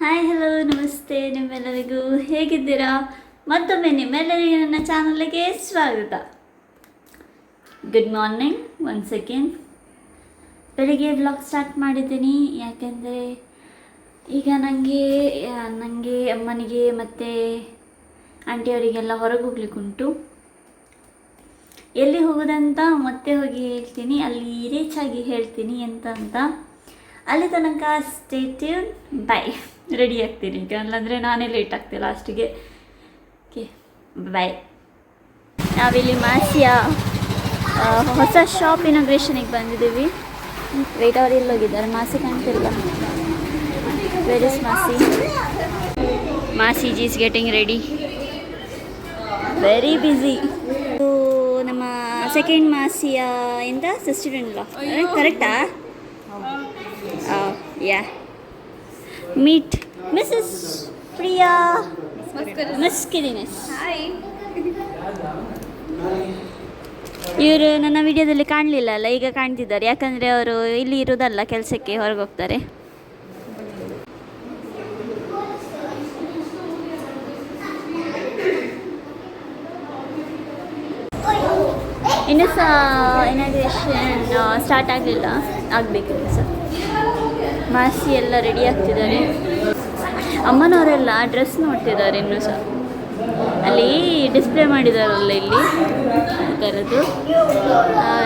Hi hello ನಮಸ್ತೆ ನಿಮ್ಮೆಲ್ಲರಿಗೂ ಹೇಗಿದ್ದೀರಾ? ಮತ್ತೊಮ್ಮೆ ನಿಮ್ಮೆಲ್ಲರಿಗೂ ನನ್ನ ಚಾನಲ್ಗೆ ಸ್ವಾಗತ. Good morning once again. ಬೆಳಿಗ್ಗೆ ವ್ಲಾಗ್ ಸ್ಟಾರ್ಟ್ ಮಾಡಿದ್ದೀನಿ, ಯಾಕೆಂದರೆ ಈಗ ನನಗೆ ಅಮ್ಮನಿಗೆ ಮತ್ತು ಆಂಟಿಯವರಿಗೆಲ್ಲ ಹೊರಗೆ ಹೋಗ್ಲಿಕ್ಕುಂಟು. ಎಲ್ಲಿ ಹೋಗೋದಂತ ಮತ್ತೆ ಹೋಗಿ ಹೇಳ್ತೀನಿ, ಅಲ್ಲಿ ರೀಚ್ ಆಗಿ ಹೇಳ್ತೀನಿ ಎಂತ ಅಂತ. ಅಲ್ಲಿ ತನಕ ಸ್ಟೇ ಟ್ಯೂನ್. ಬಾಯ್. ರೆಡಿ ಆಗ್ತೀನಿ ಈಗ, ಅಲ್ಲಾಂದರೆ ನಾನೇ ಲೇಟ್ ಆಗ್ತೀನಿ ಲಾಸ್ಟಿಗೆ. Okay bye. ನಾವಿಲ್ಲಿ ಮಾಸಿಯ ಹೊಸ ಶಾಪ್ ಇನಾಗ್ರೇಷನಿಗೆ ಬಂದಿದ್ದೀವಿ. ವೇಟ್ ಅವ್ರು ಇಲ್ಲಿ ಹೋಗಿದ್ದಾರೆ, ಮಾಸಿ ಕಾಣ್ತಿಲ್ಲ. ವೇರ್ ಇಸ್ ಮಾಸಿ? ಮಾಸಿ is getting ready, very busy. ನಮ್ಮ ಸೆಕೆಂಡ್ ಮಾಸಿಯ ಎಂತ ಸಿಸ್ಟರ್ ಇನ್ ಲಾ, ಕರೆಕ್ಟಾ? Yeah. Meet Mrs Priya Mascarenhas. ಇವರು ನನ್ನ ವಿಡಿಯೋದಲ್ಲಿ ಕಾಣಲಿಲ್ಲ ಅಲ್ಲ, ಈಗ ಕಾಣ್ತಿದ್ದಾರೆ. ಯಾಕಂದರೆ ಅವರು ಇಲ್ಲಿ ಇರೋದಲ್ಲ, ಕೆಲಸಕ್ಕೆ ಹೊರಗೆ ಹೋಗ್ತಾರೆ. ಇನ್ನೂ ಸಹ ಇನಾಗ್ರೇಷನ್ ಸ್ಟಾರ್ಟ್ ಆಗಲಿಲ್ಲ, ಆಗಬೇಕಿಲ್ಲ ಸರ್. ಮಾಸಿ ಎಲ್ಲ ರೆಡಿ ಆಗ್ತಿದ್ದಾರೆ. ಅಮ್ಮನವರೆಲ್ಲ ಡ್ರೆಸ್ ನೋಡ್ತಿದ್ದಾರೆ ಇನ್ನೂ ಸಹ. ಅಲ್ಲಿ ಡಿಸ್ಪ್ಲೇ ಮಾಡಿದಾರಲ್ಲ ಇಲ್ಲಿ ಈ ಥರದ್ದು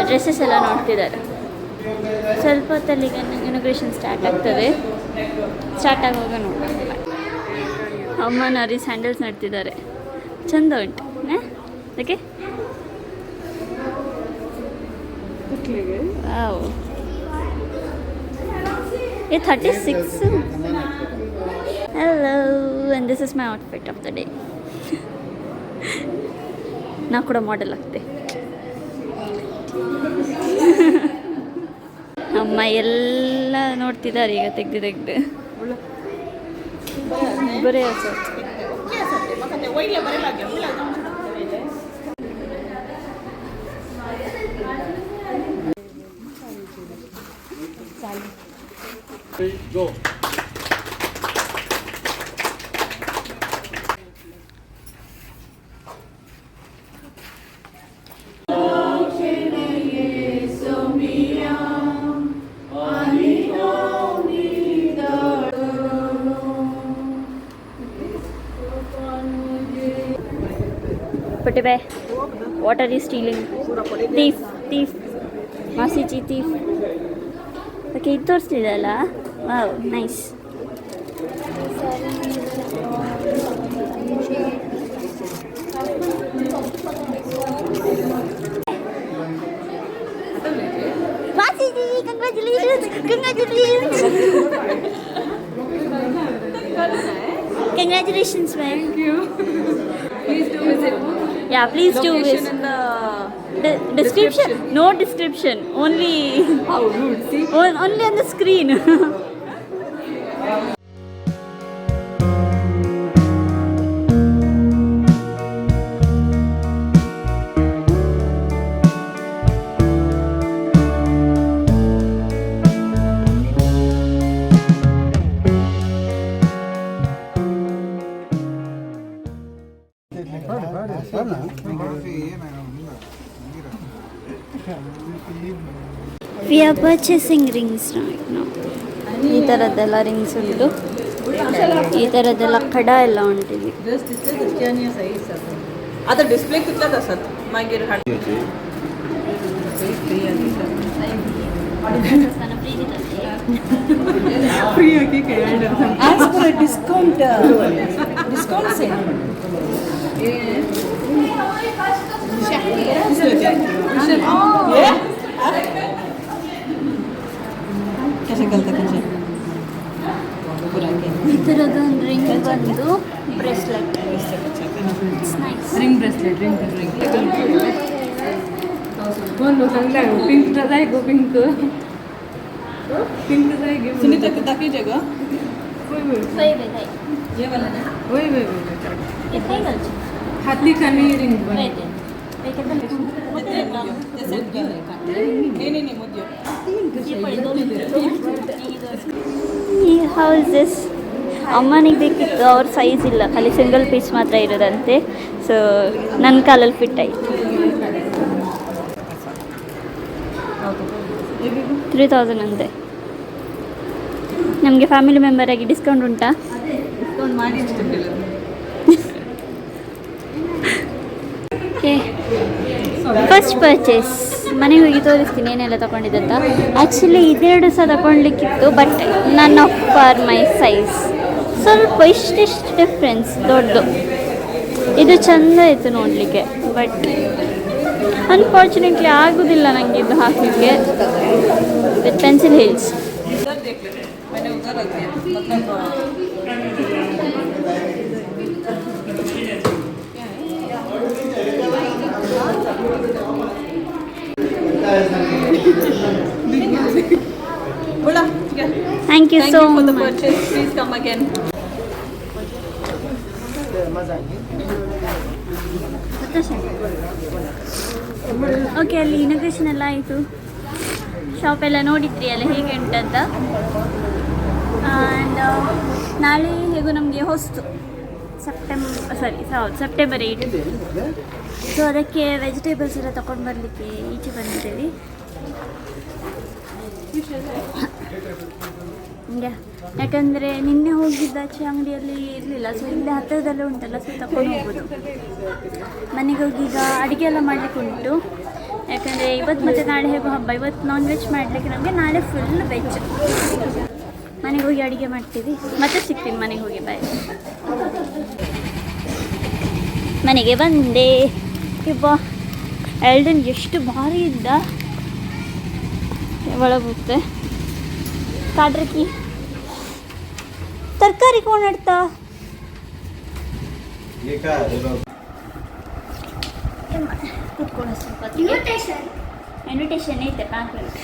ಡ್ರೆಸ್ಸಸ್ ಎಲ್ಲ ನೋಡ್ತಿದ್ದಾರೆ. ಸ್ವಲ್ಪ ಹೊತ್ತಲ್ಲಿ ಇನಾಗ್ರೇಷನ್ ಸ್ಟಾರ್ಟ್ ಆಗ್ತದೆ. ಸ್ಟಾರ್ಟ್ ಆಗುವಾಗ ನೋಡೋಣ. ಅಮ್ಮನವ್ರಿಗೆ ಸ್ಯಾಂಡಲ್ಸ್ ನೋಡ್ತಿದ್ದಾರೆ, ಚಂದ ಉಂಟು. Okay, wow. 36. Hello, and this is my outfit of the day. ನಾ ಕೂಡ ಮಾಡೆಲ್ ಆಗ್ತೆ. ಅಮ್ಮ ಎಲ್ಲ ನೋಡ್ತಿದ್ದಾರೆ ಈಗ, ತೆಗ್ದು ಬರೇ Go. Putibay, what are you stealing? Thief. Masichi thief. Okay, ಇದು ತೋರಿಸ್ತಿದ್ದಲ್ಲ. Wow, nice. ಮಾಸಿಜಿ, congratulations ma'am. Thank you. Please do visit. Yeah, please do visit. In the description. No description. Only. How rude. See? Only on the screen. We are purchasing rings right now. ಈ ಥರದ್ದೆಲ್ಲ rings ಉಂಟು, ಈ ಥರದ್ದೆಲ್ಲ ಕಡ ಎಲ್ಲ ಉಂಟಿದೆ. आता display कितला असतात मागीर फ्री की as per a discount sale. ಈ ಥರದ್ದೊಂದು ರಿಂಗ್ ಬಂದು bracelet. It's nice. Ring bracelet ring बोलो चांगला आहे. पिंक जाय गो, पिंक जाय गे. सुनीता के दाखी जगह वही ये वाला ना. वही इथे घालची हाती कानी रिंग बन. नहीं मुद्दे. How is this? ಅಮ್ಮನಿಗೆ ಬೇಕಿತ್ತು, ಅವ್ರ ಸೈಜ್ ಇಲ್ಲ, ಖಾಲಿ ಸಿಂಗಲ್ ಪೀಸ್ ಮಾತ್ರ ಇರೋದಂತೆ. ಸೊ ನನ್ನ ಕಾಲಲ್ಲಿ ಫಿಟ್ ಆಯಿತು. 3000 ಅಂತೆ. ನಮಗೆ ಫ್ಯಾಮಿಲಿ ಮೆಂಬರ್ ಆಗಿ ಡಿಸ್ಕೌಂಟ್ ಉಂಟಾ? ಡಿಸ್ಕೌಂಟ್ ಮಾಡಿ ಓಕೆ, ಫಸ್ಟ್ ಪರ್ಚೇಸ್. ಮನೆಗೆ ಹೋಗಿ ತೋರಿಸ್ತೀನಿ ಏನೆಲ್ಲ ತೊಗೊಂಡಿದ್ದಂತ. ಆ್ಯಕ್ಚುಲಿ ಇದೆರಡು ಸಹ ತಗೊಳ್ಲಿಕ್ಕಿತ್ತು, but none of for my size. ಸ್ವಲ್ಪ ಇಷ್ಟಿಷ್ಟು ಡಿಫ್ರೆನ್ಸ್ ದೊಡ್ಡದು. ಇದು ಚೆಂದ ಇತ್ತು ನೋಡಲಿಕ್ಕೆ, ಬಟ್ ಅನ್ಫಾರ್ಚುನೇಟ್ಲಿ ಆಗೋದಿಲ್ಲ ನನಗೆ ಇದು ಹಾಕಲಿಕ್ಕೆ. With pencil heels. मैंने उधर रख दिया मतलब बोला thank you so for the much. purchase. Please come again. Okay, ಅಲ್ಲಿ ಇನಾಗ್ರೇಷನ್ ಎಲ್ಲ ಆಯಿತು. ಶಾಪ್ ಎಲ್ಲ ನೋಡಿದ್ರಿ ಅಲ್ಲ ಹೇಗೆ ಉಂಟಂತ. ಆ್ಯಂಡ್ ನಾಳೆ ಹೇಗೂ ನಮಗೆ ಹೊಸ್ತು ಸೆಪ್ಟೆಂಬರ್ 8. ಸೊ ಅದಕ್ಕೆ ವೆಜಿಟೇಬಲ್ಸ್ ಎಲ್ಲ ತೊಗೊಂಡು ಬರಲಿಕ್ಕೆ ಈಚೆ ಬಂದಿದ್ದೇವೆ. ಹಂಗೆ ಯಾಕಂದರೆ ನಿನ್ನೆ ಹೋಗಿದ್ದಾಚೆ ಅಂಗಡಿಯಲ್ಲಿ ಇರಲಿಲ್ಲ. ಸೊ ಇಲ್ಲೇ ಹತ್ತಿರದಲ್ಲೇ ಉಂಟಲ್ಲ, ಸೊ ತಗೊಂಡು ಹೋಗೋದು. ಮನೆಗೆ ಹೋಗಿ ಈಗ ಅಡುಗೆ ಎಲ್ಲ ಮಾಡಲಿಕ್ಕೆ ಉಂಟು. ಯಾಕಂದರೆ ಇವತ್ತು ಮತ್ತು ನಾಳೆ ಹೇಗೋ ಹಬ್ಬ. ಇವತ್ತು ನಾನ್ ವೆಜ್ ಮಾಡಲಿಕ್ಕೆ ನಮಗೆ, ನಾಳೆ ಫುಲ್ ವೆಜ್. ಮನೆಗೆ ಹೋಗಿ ಅಡುಗೆ ಮಾಡ್ತೀವಿ, ಮತ್ತೆ ಸಿಗ್ತೀನಿ ಮನೆಗೆ ಹೋಗಿ. ಬಾಯ್. ಮನೆಗೆ ಬಂದೆ. ಇಬ್ಬ ಎಲ್ಡನ್ ಎಷ್ಟು ಭಾರಿ ಇದ್ದ. ಒಳಗುತ್ತೆ ಕಾಡ್ರಕಿ ತರಕಾರಿ ಕೊಂಡ್ತಾ ಕುತ್ಕೊಳ್ಳೋ ಸ್ವಲ್ಪ. ಇನ್ವಿಟೇಷನ್ ಐತೆ ಪ್ಯಾಂಕ್ಲೆಟ್.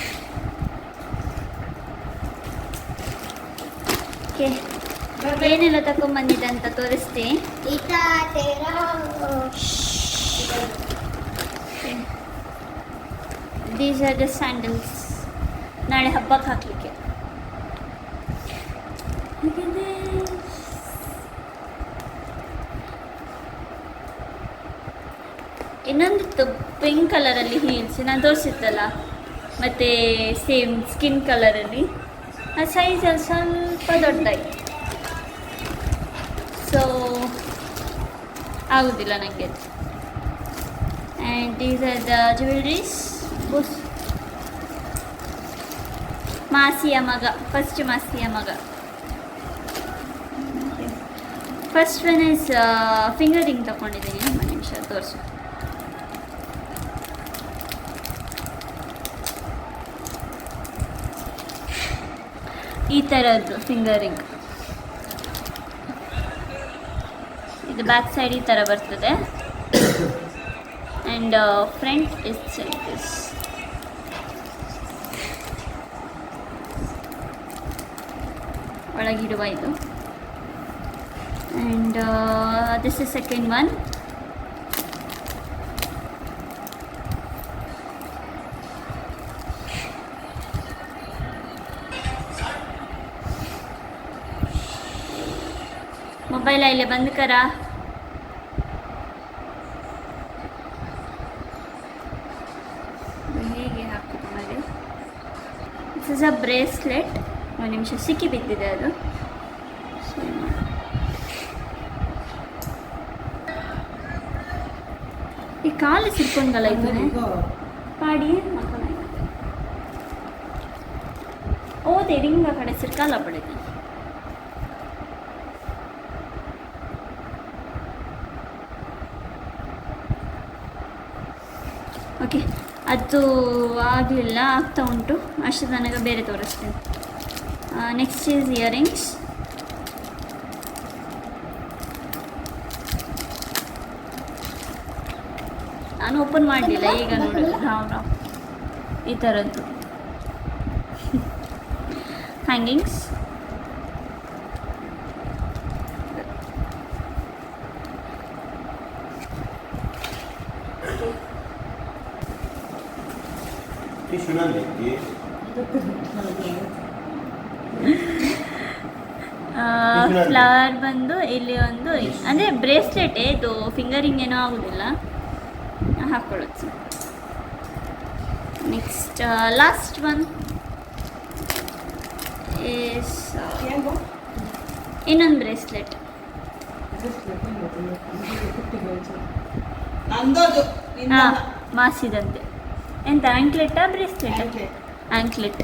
ಓಕೆ, ಏನೆಲ್ಲ ತಗೊಂಡ್ಬಂದಿದೆ ಅಂತ ತೋರಿಸ್ತೀನಿ. ದೀಸ್ ಆರ್ ದ ಸ್ಯಾಂಡಲ್ಸ್, ನಾಳೆ ಹಬ್ಬಕ್ಕೆ ಹಾಕಲಿಕ್ಕೆ. ಇನ್ನೊಂದಿತ್ತು ಪಿಂಕ್ ಕಲರಲ್ಲಿ ಹೀಲ್ಸ್, ನಾನು ತೋರಿಸಿತ್ತಲ್ಲ, ಮತ್ತು ಸೇಮ್ ಸ್ಕಿನ್ ಕಲರಲ್ಲಿ. ಆ ಸೈಜಲ್ಲಿ ಸ್ವಲ್ಪ ದೊಡ್ಡದಾಗಿ, ಸೊ ಆಗೋದಿಲ್ಲ ನನಗೆ. And these are the jewelleries. ಮಾಸಿಯ ಮಗ, ಫಸ್ಟ್ ಮಾಸಿಯ ಮಗ. First one is finger ring ತಗೊಂಡಿದ್ದೀನಿ. ಒಂದು ನಿಮಿಷ ತೋರಿಸು. ಈ ಥರದ್ದು ಫಿಂಗರ್ ರಿಂಗ್. ಇದು ಬ್ಯಾಕ್ ಸೈಡ್ ಈ ಥರ ಬರ್ತದೆ. And front is like this. ಒಳಗಿಡುವ ಇದು. And this is second one. Mobile ಇಲ್ಲೇ ಬಂದ್ ಕರ. ಹೇಗೆ ಹಾಕ್ಬೇಕು ಮಾಡಿ. This is a bracelet. ಒಂದು ನಿಮಿಷ, ಸಿಕ್ಕಿ ಬಿದ್ದಿದೆ ಅದು. ಈ ಕಾಲು ಸಿಕ್ಕೊಂಡಲ್ಲ ಇದ್ದಾನೆ ಪಾಡಿ ಮಕ್ಕಳ ಓದೆ ರಿಂಗ ಕಡೆ ಸಿರ್ಕಾಲ ಪಡೆದು. ಓಕೆ, ಅದು ಆಗಲಿಲ್ಲ, ಆಗ್ತಾ ಉಂಟು. ಅಷ್ಟು ನನಗೆ ಬೇರೆ ತೋರಿಸ್ತೀನಿ. Next is earrings. ನಾನು ಓಪನ್ ಮಾಡಲಿಲ್ಲ, ಈಗ ನೋಡಿ ಈ ಥರದ್ದು ಹ್ಯಾಂಗಿಂಗ್ಸ್. ಫ್ಲವರ್ ಬಂದು ಇಲ್ಲಿ ಒಂದು ಅಂದರೆ ಬ್ರೇಸ್ಲೆಟ್ ಇದು ಫಿಂಗರಿಂಗ್ ಏನೋ ಆಗೋದಿಲ್ಲ ಹಾಕ್ಕೊಳ್ಳೋದು. ನೆಕ್ಸ್ಟ್ ಲಾಸ್ಟ್ ಒನ್ ಈಸ್ ಇನ್ನೊಂದು ಬ್ರೇಸ್ಲೆಟ್. ಹಾಂ ಮಾಸಿದಂತೆ. ಎಂತ ಆ್ಯಂಕ್ಲೆಟಾ ಬ್ರೇಸ್ಲೆಟ್? ಆ್ಯಂಕ್ಲೆಟ್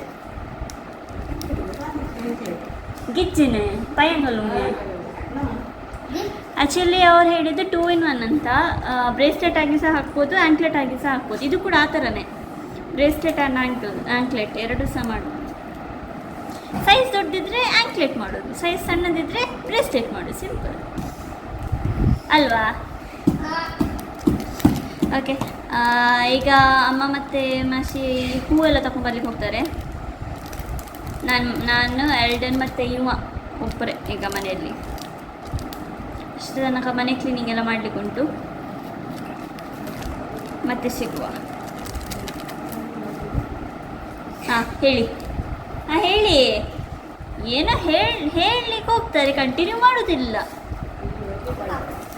ಗಿಚ್ಚಿನೇ ಪಯಂಗಲ್ಲುಂಗೆ. ಆ್ಯಕ್ಚುಲಿ ಅವ್ರು ಹೇಳಿದ್ದು 2 in 1 ಅಂತ. ಬ್ರೇಸ್ಲೆಟ್ ಆಗಿ ಸಹ ಹಾಕ್ಬೋದು, ಆ್ಯಂಕ್ಲೆಟ್ ಆಗಿ ಸಹ ಹಾಕ್ಬೋದು. ಇದು ಕೂಡ ಆ ಥರನೇ, ಬ್ರೇಸ್ಲೆಟ್ ಆ್ಯಂಡ್ ಆ್ಯಂಕ್ಲೆಟ್ ಎರಡು ಸಹ ಮಾಡೋದು. ಸೈಜ್ ದೊಡ್ಡದಿದ್ರೆ ಆ್ಯಂಕ್ಲೆಟ್ ಮಾಡೋದು, ಸೈಜ್ ಸಣ್ಣದಿದ್ರೆ ಬ್ರೇಸ್ಲೆಟ್ ಮಾಡೋದು, ಸಿಂಪಲ್ ಅಲ್ವಾ? ಓಕೆ, ಈಗ ಅಮ್ಮ ಮತ್ತು ಮಾಸಿ ಹೂವೆಲ್ಲ ತಗೊಂಡ್ಬರ್ಲಿಕ್ಕೆ ಹೋಗ್ತಾರೆ. ನಾನು ಎಲ್ಡನ್ ಮತ್ತು ಇವ ಒಬ್ಬರೇ ಈಗ ಮನೆಯಲ್ಲಿ. ಅಷ್ಟು ತನಕ ಮನೆ ಕ್ಲೀನಿಂಗ್ ಎಲ್ಲ ಮಾಡಲಿಕ್ಕುಂಟು. ಮತ್ತೆ ಸಿಗುವ. ಹಾಂ ಹೇಳಿ, ಹಾಂ ಹೇಳಿ. ಏನೋ ಹೇಳಲಿಕ್ಕೆ ಹೋಗ್ತಾರೆ, ಕಂಟಿನ್ಯೂ ಮಾಡೋದಿಲ್ಲ.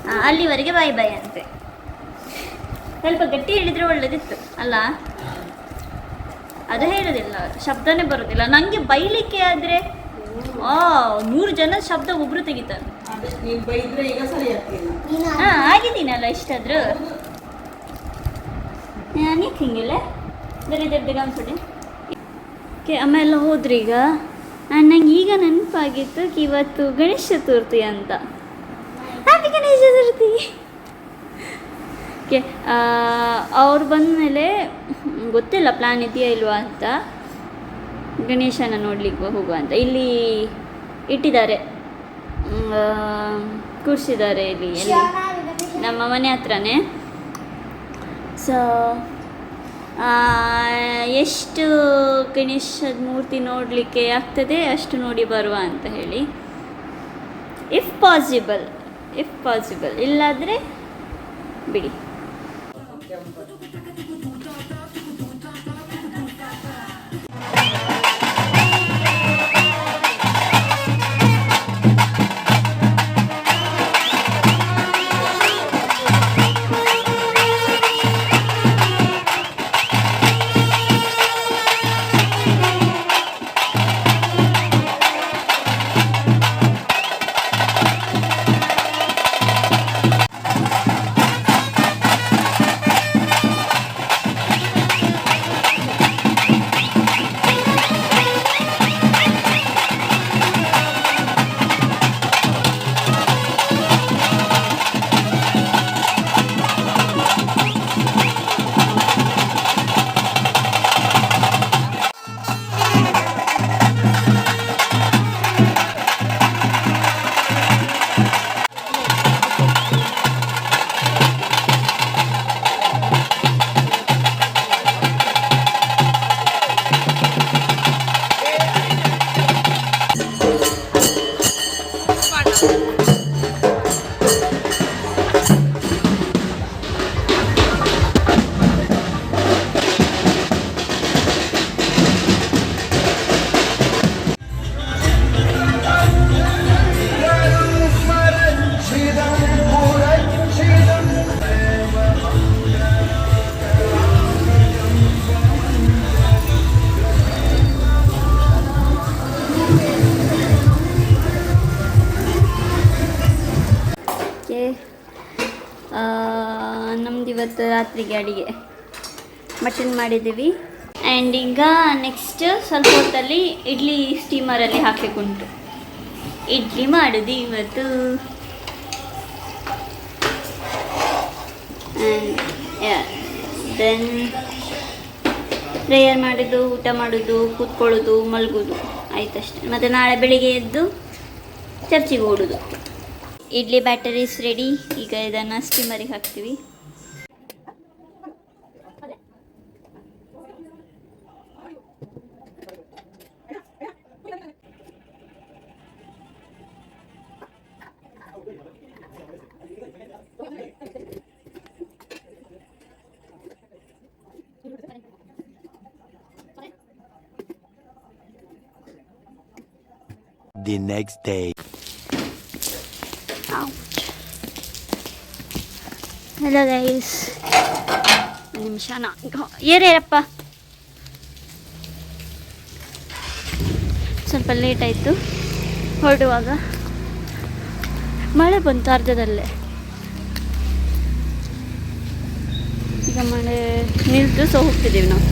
ಹಾಂ ಅಲ್ಲಿವರೆಗೆ ಬಾಯ್ ಬಾಯ್ ಅಂತೆ. ಸ್ವಲ್ಪ ಗಟ್ಟಿ ಹೇಳಿದರೆ ಒಳ್ಳೇದಿತ್ತು ಅಲ್ಲ? ಅದು ಹೇಳೋದಿಲ್ಲ, ಶಬ್ದನೇ ಬರೋದಿಲ್ಲ. ನನಗೆ ಬೈಲಿಕ್ಕೆ ಆದರೆ 100 ಜನ ಶಬ್ದ ಒಬ್ಬರು ತೆಗಿತಾರೆ. ಹಾಂ ಆಗಿದ್ದೀನಲ್ಲ ಇಷ್ಟಾದರೂ. ನೀನು ಹಿಂಗಿಲ್ಲ ಬರೀ ದೊಡ್ಡ ಅನ್ಸೋಡಿ. ಓಕೆ, ಅಮ್ಮ ಎಲ್ಲ ಹೋದ್ರಿ ಈಗ. ನಂಗೆ ಈಗ ನೆನಪಾಗಿತ್ತು ಇವತ್ತು ಗಣೇಶ ಚತುರ್ಥಿ ಅಂತ. ಹ್ಯಾಪಿ ಗಣೇಶ ಚತುರ್ಥಿ. ಓಕೆ, ಅವ್ರು ಬಂದಮೇಲೆ ಗೊತ್ತಿಲ್ಲ ಪ್ಲ್ಯಾನ್ ಇದೆಯಾ ಇಲ್ವಾ ಅಂತ, ಗಣೇಶನ ನೋಡಲಿಕ್ಕೆ ಹೋಗುವ ಅಂತ. ಇಲ್ಲಿ ಇಟ್ಟಿದ್ದಾರೆ, ಕೂರಿಸಿದ್ದಾರೆ ಇಲ್ಲಿ ಎಲ್ಲಿ ನಮ್ಮ ಮನೆ ಹತ್ರನೇ. ಸೊ ಎಷ್ಟು ಗಣೇಶದ ಮೂರ್ತಿ ನೋಡಲಿಕ್ಕೆ ಆಗ್ತದೆ ಅಷ್ಟು ನೋಡಿ ಬರುವ ಅಂತ ಹೇಳಿ, ಇಫ್ ಪಾಸಿಬಲ್ ಇಲ್ಲಾದರೆ ಬಿಡಿ. ನಮ್ದು ಇವತ್ತು ರಾತ್ರಿಗೆ ಅಡಿಗೆ ಮಟನ್ ಮಾಡಿದ್ದೀವಿ. ಆ್ಯಂಡ್ ಈಗ ನೆಕ್ಸ್ಟ್ ಸ್ವಲ್ಪ ಹೊತ್ತಲ್ಲಿ ಇಡ್ಲಿ ಸ್ಟೀಮರಲ್ಲಿ ಹಾಕಲಿಕ್ಕುಂಟು. ಇಡ್ಲಿ ಮಾಡೋದು ಇವತ್ತು. ದೆನ್ ಪ್ರೇಯರ್ ಮಾಡೋದು, ಊಟ ಮಾಡೋದು, ಕೂತ್ಕೊಳ್ಳೋದು, ಮಲಗೋದು ಆಯ್ತಷ್ಟೆ. ಮತ್ತು ನಾಳೆ ಬೆಳಿಗ್ಗೆ ಎದ್ದು ಚರ್ಚಿಗೆ ಓಡೋದು. Idli batter is ready. ಈಗ ಇದನ್ನು ಸ್ಟೀಮರಿಗೆ ಹಾಕ್ತೀವಿ. The next day. Hello guys, ನಿಮಿಷನ ಏರೇರಪ್ಪ. ಸ್ವಲ್ಪ ಲೇಟ್ ಆಯಿತು ಹೊರಡುವಾಗ, ಮಳೆ ಬಂತು ಅರ್ಧದಲ್ಲೇ. ಈಗ ಮಳೆ ನಿಲ್ತು, ಸೊ ಹೋಗ್ತಿದ್ದೀವಿ ನಾವು.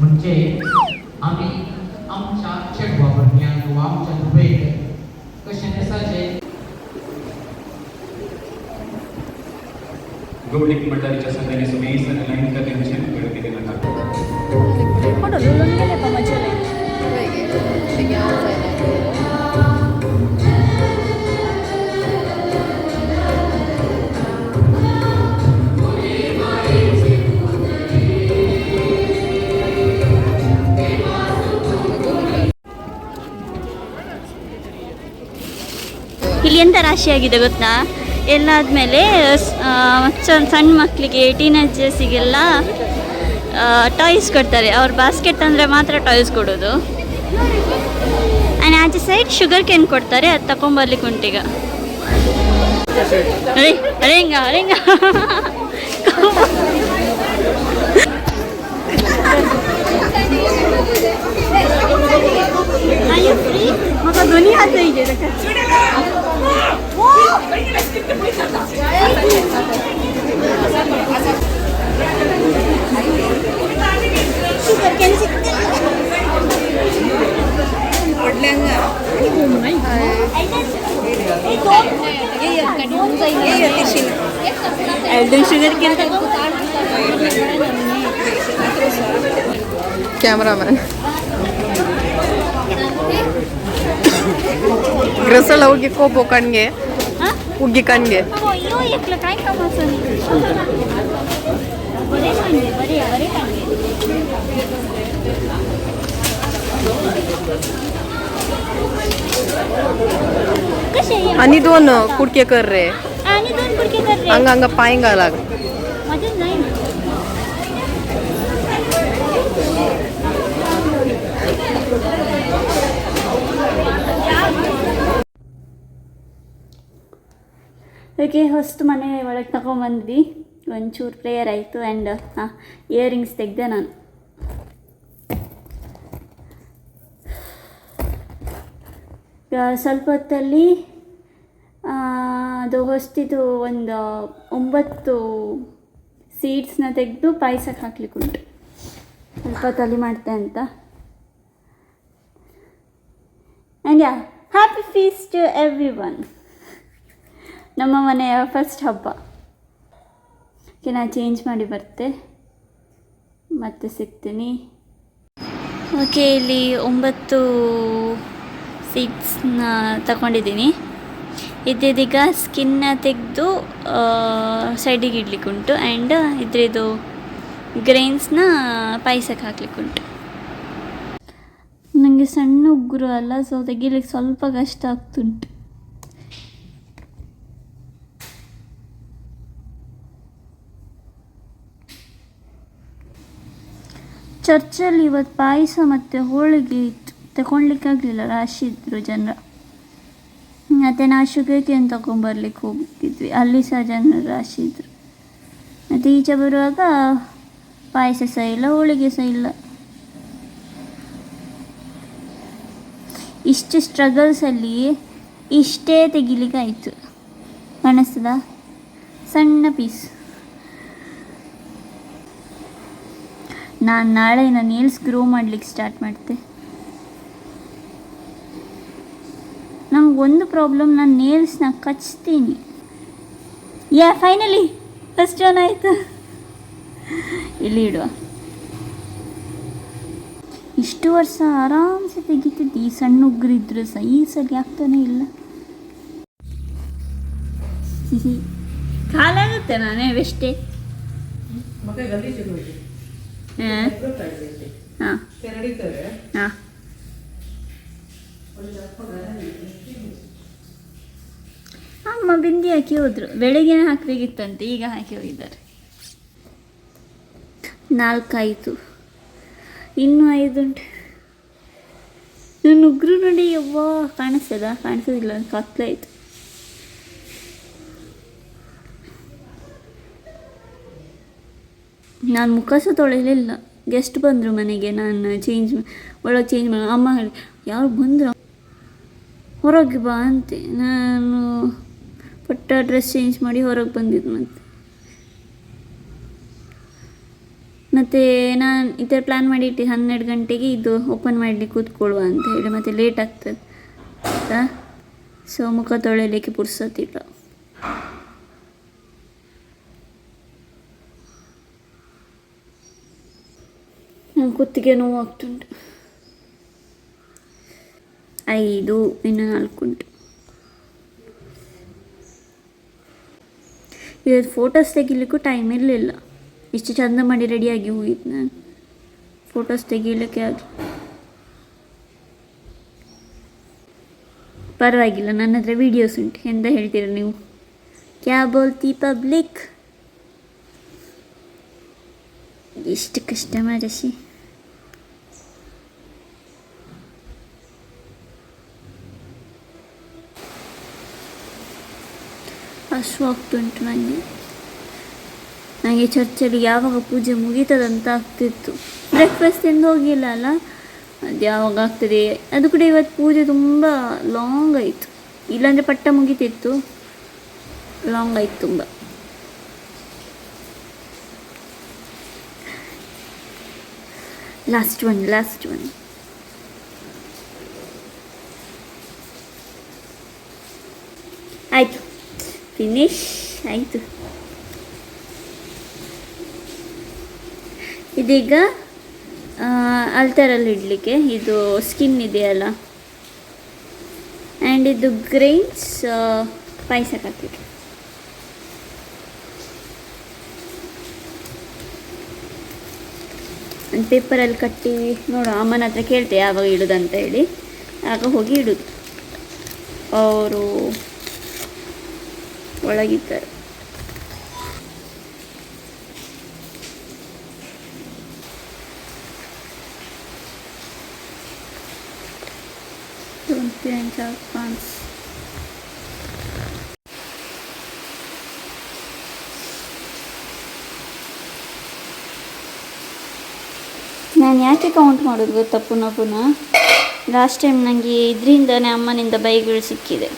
म्हणजे आम्ही आमच्या चेक वापरण्यात किंवा आमच्या दुबईत कशा नसायचे गौडलिक मंडळाच्या संघाने सगळी लैंगिक टेन्शन केले नका. फोटो लुलून गेले का मजेले? ಇಲ್ಲಿ ಎಂಥ ರಾಶಿಯಾಗಿದೆ ಗೊತ್ತಾ? ಎಲ್ಲ ಆದಮೇಲೆ ಸಣ್ಣ ಮಕ್ಕಳಿಗೆ ಟೀನೇಜರ್ಸಿಗೆಲ್ಲ ಟಾಯ್ಸ್ ಕೊಡ್ತಾರೆ. ಅವ್ರ ಬಾಸ್ಕೆಟ್ ಅಂದರೆ ಮಾತ್ರ ಟಾಯ್ಸ್ ಕೊಡೋದು. ಆ್ಯಂಡ್ ಆಚೆ ಸೈಡ್ ಶುಗರ್ ಕೇನ್ ಕೊಡ್ತಾರೆ, ಅದು ತಗೊಂಬರ್ಲಿಕ್ಕೆ ಉಂಟೀಗ. ಅರೆ ಅರೆಂಗ ಅರೆಂಗ मका दोन्ही हात जायचे शुगर केन ಕ್ಯಾಮ್ರಾಮನ್ ಗ್ರಸಲ ಹೋಗಿ ಕೋಪು ಕಣ್ಗೆ ಉಗ್ಗಿ ಕಣ್ಗೆ अयो एकलं काय कामाचं नाही. बरे कांदे बरे बरे कांदे. कसे आहे? आणि 2 कुडके कर रे आणि 2 कुडके कर रे. हंग हंग पायंगा लाग मजा नाही ना. ಓಕೆ, ಹೊಸ್ತು ಮನೆ ಒಳಗೆ ತಗೊಂಬಂದ್ವಿ. ಒಂಚೂರು ಪ್ರೇಯರ್ ಆಯಿತು ಆ್ಯಂಡ್ ಇಯರಿಂಗ್ಸ್ ತೆಗೆದೆ ನಾನು. ಸ್ವಲ್ಪ ಹೊತ್ತಲ್ಲಿ ಅದು ಹೊಸ್ತಿದ್ದು ಒಂದು 9 ಸೀಡ್ಸ್ನ ತೆಗೆದು ಪಾಯಸಕ್ಕೆ ಹಾಕ್ಲಿಕ್ಕುಂಟು. ಸ್ವಲ್ಪ ತಲೆ ಮಾಡ್ತೆ ಅಂತ. And ya, happy feast to everyone. ನಮ್ಮ ಮನೆಯ ಫಸ್ಟ್ ಹಬ್ಬ. ಓಕೆ, ನಾನು ಚೇಂಜ್ ಮಾಡಿ ಬರ್ತೆ, ಮತ್ತೆ ಸಿಗ್ತೀನಿ. ಓಕೆ, ಇಲ್ಲಿ 9 ಸೀಡ್ಸ್ನ ತಗೊಂಡಿದ್ದೀನಿ. ಇದೀಗ ಸ್ಕಿನ್ನ ತೆಗೆದು ಸೈಡಿಗೆ ಇಡ್ಲಿಕ್ಕುಂಟು. ಆ್ಯಂಡ್ ಇದ್ರದ್ದು ಗ್ರೈನ್ಸ್ನ ಪಾಯಸಕ್ಕೆ ಹಾಕ್ಲಿಕ್ಕುಂಟು. ನನಗೆ ಸಣ್ಣ ಉಗುರು ಅಲ್ಲ, ಸೊ ತೆಗಿಲಿಕ್ಕೆ ಸ್ವಲ್ಪ ಕಷ್ಟ ಆಗ್ತುಂಟು. ಚರ್ಚಲ್ಲಿ ಇವತ್ತು ಪಾಯಸ ಮತ್ತು ಹೋಳಿಗೆ ಇತ್ತು, ತಗೊಳ್ಲಿಕ್ಕಾಗಲಿಲ್ಲ, ರಾಶಿ ಇದ್ದರು ಜನರ. ಮತ್ತು ನಾವು ಶುಗರ್ಕೇನ್ ತೊಗೊಂಬರ್ಲಿಕ್ಕೆ ಹೋಗಿದ್ವಿ, ಅಲ್ಲಿ ಸಹ ಜನರು ರಾಶಿ ಇದ್ದರು. ಮತ್ತು ಈಚೆ ಬರುವಾಗ ಪಾಯಸ ಸಹ ಇಲ್ಲ, ಹೋಳಿಗೆ ಸಹ ಇಲ್ಲ. ಇಷ್ಟು ಸ್ಟ್ರಗಲ್ಸಲ್ಲಿ ಇಷ್ಟೇ ತೆಗಿಲಿಕ್ಕಾಯಿತು. ಕಾಣಿಸ್ತದ ಸಣ್ಣ ಪೀಸ್. ನಾನು ನಾಳೆ ನೇಲ್ಸ್ ಗ್ರೋ ಮಾಡಲಿಕ್ಕೆ ಸ್ಟಾರ್ಟ್ ಮಾಡ್ತೆ. ನಂಗೆ ಒಂದು ಪ್ರಾಬ್ಲಮ್, ನಾನು ನೇಲ್ಸ್ನ ಕಚ್ತೀನಿ. ಫೈನಲಿ ಫಸ್ಟ್ ಒನ್ ಆಯಿತು. ಇಲ್ಲಿ ಇಡುವ. ಇಷ್ಟು ವರ್ಷ ಆರಾಮ್ಸೆ ತೆಗಿತಿದ್ದೆ, ಈ ಸಣ್ಣ ಉಗ್ರಿದ್ರು ಸಹ ಈ ಸಲ ಆಗ್ತಾನೆ ಇಲ್ಲ. ಕಾಲಾಗುತ್ತೆ ನಾನೇ ವೆಷ್ಟೇ. ಹಾಂ ಹಾಂ, ಅಮ್ಮ ಬಿಂದಿ ಹಾಕಿ ಹೋದ್ರು. ಬೆಳಗ್ಗೆನೇ ಹಾಕಬೇಕಿತ್ತಂತೆ, ಈಗ ಹಾಕಿ ಹೋಗಿದ್ದಾರೆ. 4 ಆಯಿತು, ಇನ್ನೂ 5 ಉಂಟು. ನನ್ನ ಉಗ್ರು ನೋಡಿ, ಯವ್ವಾ ಕಾಣಿಸೋದಿಲ್ಲ, ಕತ್ಲಾಯಿತು. ನಾನು ಮುಖ ಸಹ ತೊಳೆಯಲಿಲ್ಲ. ಗೆಸ್ಟ್ ಬಂದರು ಮನೆಗೆ, ನಾನು ಒಳಗೆ ಚೇಂಜ್ ಮಾಡಿ. ಅಮ್ಮ ಹೇಳಿ, ಯಾರು ಬಂದರು ಹೊರಗೆ ಬಾ ಅಂತೆ. ನಾನು ಪಟ್ಟ ಡ್ರೆಸ್ ಚೇಂಜ್ ಮಾಡಿ ಹೊರಗೆ ಬಂದಿದ್ದು. ಮತ್ತು ನಾನು ಈ ಥರ ಪ್ಲ್ಯಾನ್ ಮಾಡಿಟ್ಟು 12 ಗಂಟೆಗೆ ಇದು ಓಪನ್ ಮಾಡಲಿಕ್ಕೆ ಕೂತ್ಕೊಳ್ಳುವ ಅಂತ ಹೇಳಿ, ಮತ್ತು ಲೇಟ್ ಆಗ್ತದೆ ಆಯಿತಾ. ಸೊ ಮುಖ ತೊಳೆಯಲಿಕ್ಕೆ ಪುರ್ಸೊತ್ತಿಲ್ಲ. ಕುತ್ತಿಗೆ ನೋವು ಆಗ್ತುಂಟು. 5, ಇನ್ನು 4 ಉಂಟು. ಇವತ್ತು ಫೋಟೋಸ್ ತೆಗಿಲಿಕ್ಕೂ ಟೈಮ್ ಇರಲಿಲ್ಲ. ಇಷ್ಟು ಚಂದ ಮಾಡಿ ರೆಡಿಯಾಗಿ ಹೋಗಿದ್ದು ನಾನು, ಫೋಟೋಸ್ ತೆಗಿಲಿಕ್ಕೆ ಆಗಲಿ. ಪರವಾಗಿಲ್ಲ, ನನ್ನ ಹತ್ರ ವೀಡಿಯೋಸ್ ಉಂಟು. ಎಂತ ಹೇಳ್ತೀರ ನೀವು? ಕ್ಯಾ ಬೋಲ್ತಿ ಪಬ್ಲಿಕ್. ಎಷ್ಟು ಕಷ್ಟ ಮಾಡಿಸಿ. ಹಸು ಆಗ್ತುಂಟು ನನಗೆ ಚರ್ಚಲ್ಲಿ ಯಾವಾಗ ಪೂಜೆ ಮುಗೀತದಂತ ಆಗ್ತಿತ್ತು. ಬ್ರೇಕ್ಫಾಸ್ಟ್ ತಿಂದು ಹೋಗಿಲ್ಲ ಅಲ್ಲ, ಅದು ಯಾವಾಗ ಆಗ್ತದೆ ಅದು ಕೂಡ. ಇವತ್ತು ಪೂಜೆ ತುಂಬ ಲಾಂಗ್ ಆಯಿತು, ಇಲ್ಲಾಂದರೆ ಪಟ್ಟ ಮುಗಿತಿತ್ತು. ಲಾಂಗ್ ಆಯಿತು ತುಂಬ. ಲಾಸ್ಟ್ ಒನ್ ಆಯಿತು, ಫಿನಿಶ್ ಆಯಿತು. ಇದೀಗ ಅಲ್ತಾರಲ್ಲಿ ಇಡಲಿಕ್ಕೆ ಇದು ಸ್ಕಿನ್ ಇದೆಯಲ್ಲ, ಆ್ಯಂಡ್ ಇದು ಗ್ರೈನ್ಸ್ ಪಾಯಸಕ್ಕೆ ಹಾಕಲಿಕ್ಕೆ. ಒಂದು ಪೇಪರಲ್ಲಿ ಕಟ್ಟಿ ನೋಡು, ಅಮ್ಮನ ಹತ್ರ ಕೇಳ್ತೆ ಯಾವಾಗ ಇಡೋದಂತ ಹೇಳಿ, ಆಗ ಹೋಗಿ ಇಡೋದು. ಅವರು ಒಳಗಿದ್ದಾರೆ. ನಾನು ಯಾಕೆ ಕೌಂಟ್ ಮಾಡೋದು ಗೊತ್ತಾ ಪುನಃ ಲಾಸ್ಟ್ ಟೈಮ್ ನನಗೆ ಇದರಿಂದನೇ ಅಮ್ಮನಿಂದ ಬೈಗಳು ಸಿಕ್ಕಿದೆ.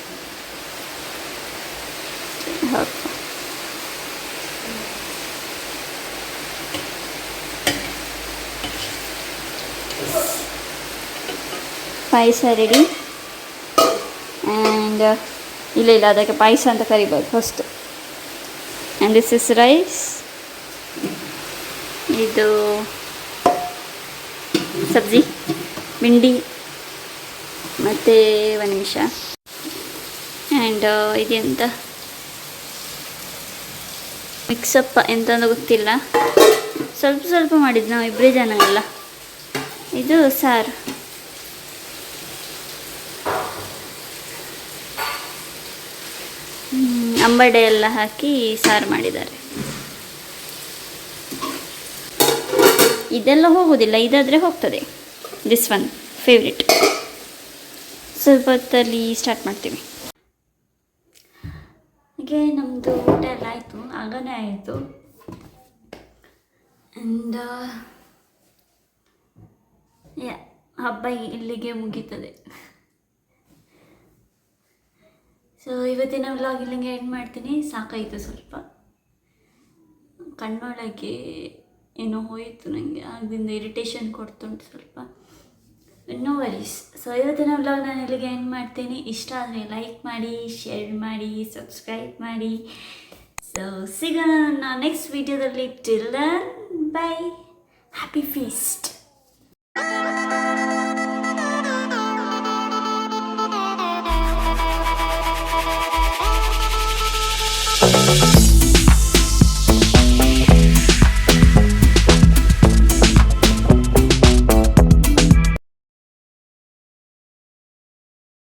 ಹೌದು, ಪಾಯಸ ರೆಡಿ. ಆ್ಯಂಡ್ ಇಲ್ಲ ಅದಕ್ಕೆ ಪಾಯಸ ಅಂತ ಕರಿಬೋದು first. And this is rice. ಇದು ಸಬ್ಜಿ ಭಿಂಡಿ ಮತ್ತು ಒಂದು ನಿಮಿಷ. ಆ್ಯಂಡ್ ಇದೆಂತ ಮಿಕ್ಸಪ್ ಎಂತಂದು ಗೊತ್ತಿಲ್ಲ, ಸ್ವಲ್ಪ ಮಾಡಿದ್ದು ನಾವು ಇಬ್ಬರೇ ಜನ ಅಲ್ಲ. ಇದು ಸಾರು. ಅಂಬಡೆ ಎಲ್ಲ ಹಾಕಿ ಸಾರು ಮಾಡಿದ್ದಾರೆ. ಇದೆಲ್ಲ ಹೋಗೋದಿಲ್ಲ, ಇದಾದರೆ ಹೋಗ್ತದೆ. This one favourite. ಸ್ವಲ್ಪ ಹೊತ್ತಲ್ಲಿ ಸ್ಟಾರ್ಟ್ ಮಾಡ್ತೀವಿ. ಹಾಗೆ ನಮ್ಮದು ಊಟ ಎಲ್ಲ ಆಯಿತು, ಆಗನೇ ಆಯಿತು. ಆ್ಯಂಡ್ ಹಬ್ಬ ಇಲ್ಲಿಗೆ ಮುಗೀತದೆ. ಸೊ ಇವತ್ತಿನ ವ್ಲಾಗ್ ಇಲ್ಲಿಗೆ ಎಂಡ್ ಮಾಡ್ತೀನಿ. ಸಾಕಾಯಿತು, ಸ್ವಲ್ಪ ಕಣ್ಣೊಳಗೆ ಏನೋ ಹೋಯಿತು ನನಗೆ, ಅದರಿಂದ ಇರಿಟೇಷನ್ ಕೊಡ್ತುಂಟು ಸ್ವಲ್ಪ. No worries. ಸೊ ಇವತ್ತಿನ ವ್ಲಾಗ್ ನಾನು ಇಲ್ಲಿಗೆ ಎಂಡ್ ಮಾಡ್ತೀನಿ. ಇಷ್ಟ ಆದರೆ ಲೈಕ್ ಮಾಡಿ, ಶೇರ್ ಮಾಡಿ, ಸಬ್ಸ್ಕ್ರೈಬ್ ಮಾಡಿ. ಸೊ ಸಿಗೋಣ ನೆಕ್ಸ್ಟ್ ವಿಡಿಯೋದಲ್ಲಿ. Till then bye, happy feast.